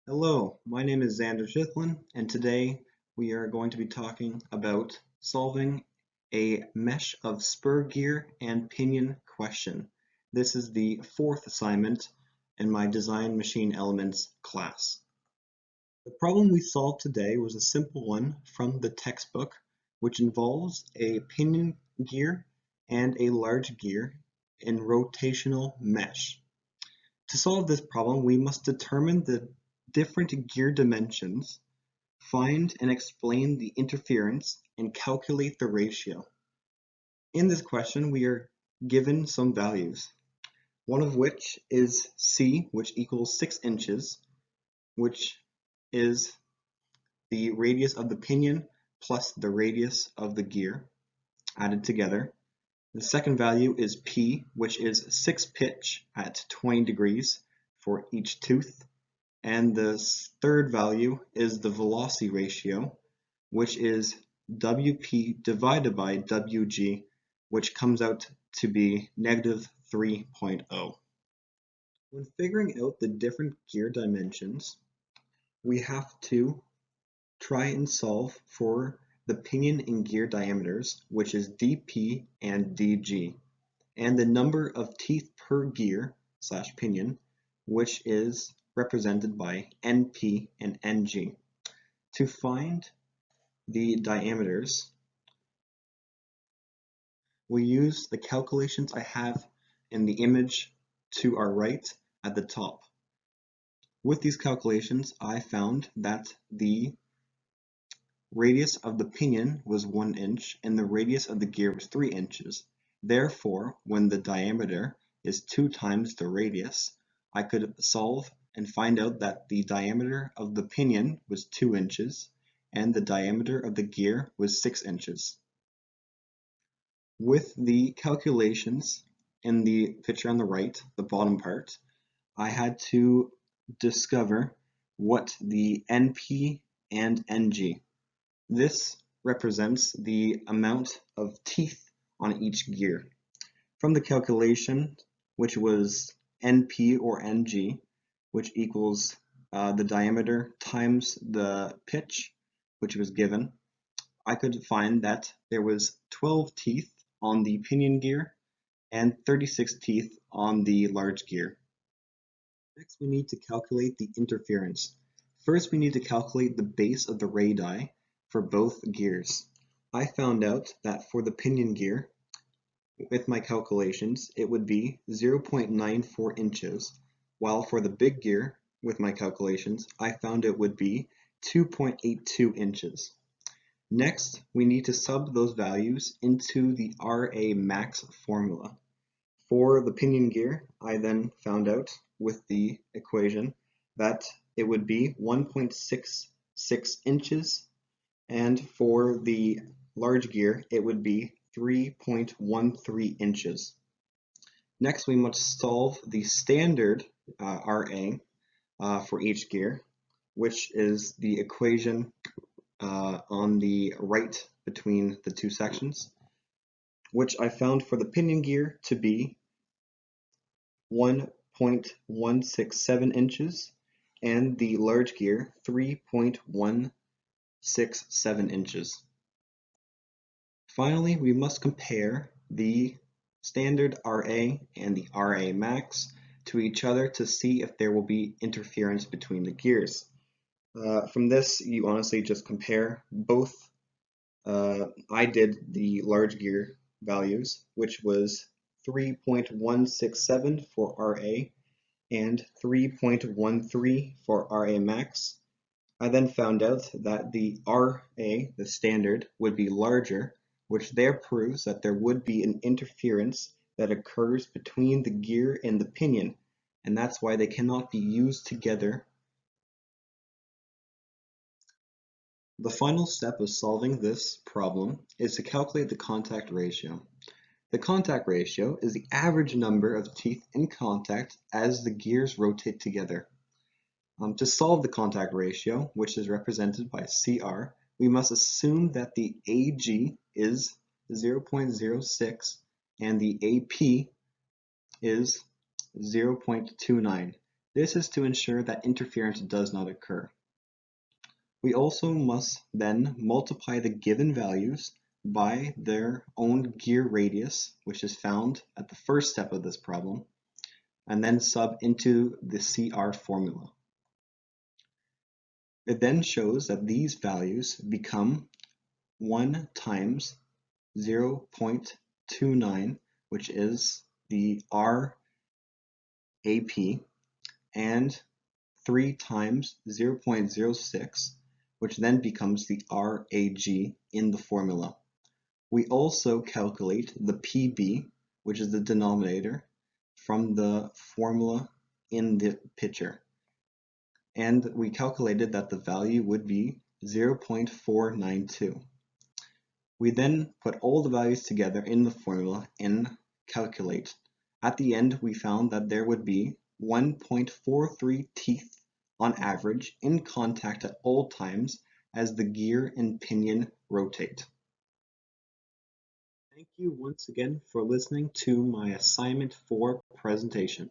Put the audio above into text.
Hello, my name is Xander Shithlin, and today we are going to be talking about solving a mesh of spur gear and pinion question. This is the fourth assignment in my Design Machine Elements class. The problem we solved today was a simple one from the textbook, which involves a pinion gear and a large gear in rotational mesh. To solve this problem, we must determine the different gear dimensions, find and explain the interference, and calculate the ratio. In this question, we are given some values, one of which is C, which equals 6 inches, which is the radius of the pinion plus the radius of the gear added together. The second value is P, which is 6 pitch at 20 degrees for each tooth. And the third value is the velocity ratio, which is WP divided by WG, which comes out to be negative 3.0. When figuring out the different gear dimensions, we have to try and solve for the pinion and gear diameters, which is dP and dG, and the number of teeth per gear / pinion, which is represented by NP and NG. To find the diameters, we use the calculations I have in the image to our right at the top. With these calculations, I found that the radius of the pinion was 1 inch and the radius of the gear was 3 inches. Therefore, when the diameter is 2 times the radius, I could solve and find out that the diameter of the pinion was 2 inches and the diameter of the gear was 6 inches. With the calculations in the picture on the right, the bottom part, I had to discover what the NP and NG. This represents the amount of teeth on each gear. From the calculation, which was NP or NG, which equals the diameter times the pitch, which was given, I could find that there was 12 teeth on the pinion gear and 36 teeth on the large gear. Next, we need to calculate the interference. First, we need to calculate the base of the radii for both gears. I found out that for the pinion gear, with my calculations, it would be 0.94 inches, while for the big gear, with my calculations, I found it would be 2.82 inches. Next, we need to sub those values into the RA max formula. For the pinion gear, I then found out with the equation that it would be 1.66 inches, and for the large gear, it would be 3.13 inches. Next, we must solve the standard RA for each gear, which is the equation on the right between the two sections, which I found for the pinion gear to be 1.167 inches and the large gear 3.167 inches. Finally, we must compare the standard RA and the RA max to each other to see if there will be interference between the gears. From this, you honestly just compare both. I did the large gear values, which was 3.167 for RA and 3.13 for RA max. I then found out that the RA, the standard, would be larger, which there proves that there would be an interference that occurs between the gear and the pinion, and that's why they cannot be used together. The final step of solving this problem is to calculate the contact ratio. The contact ratio is the average number of teeth in contact as the gears rotate together. To solve the contact ratio, which is represented by CR, we must assume that the AG is 0.06 and the AP is 0.29. This is to ensure that interference does not occur. We also must then multiply the given values by their own gear radius, which is found at the first step of this problem, and then sub into the CR formula. It then shows that these values become 1 times 0.29, which is the RAP, and 3 times 0.06, which then becomes the RAG in the formula. We also calculate the PB, which is the denominator, from the formula in the picture. And we calculated that the value would be 0.492. We then put all the values together in the formula and calculate. At the end, we found that there would be 1.43 teeth on average in contact at all times as the gear and pinion rotate. Thank you once again for listening to my assignment 4 presentation.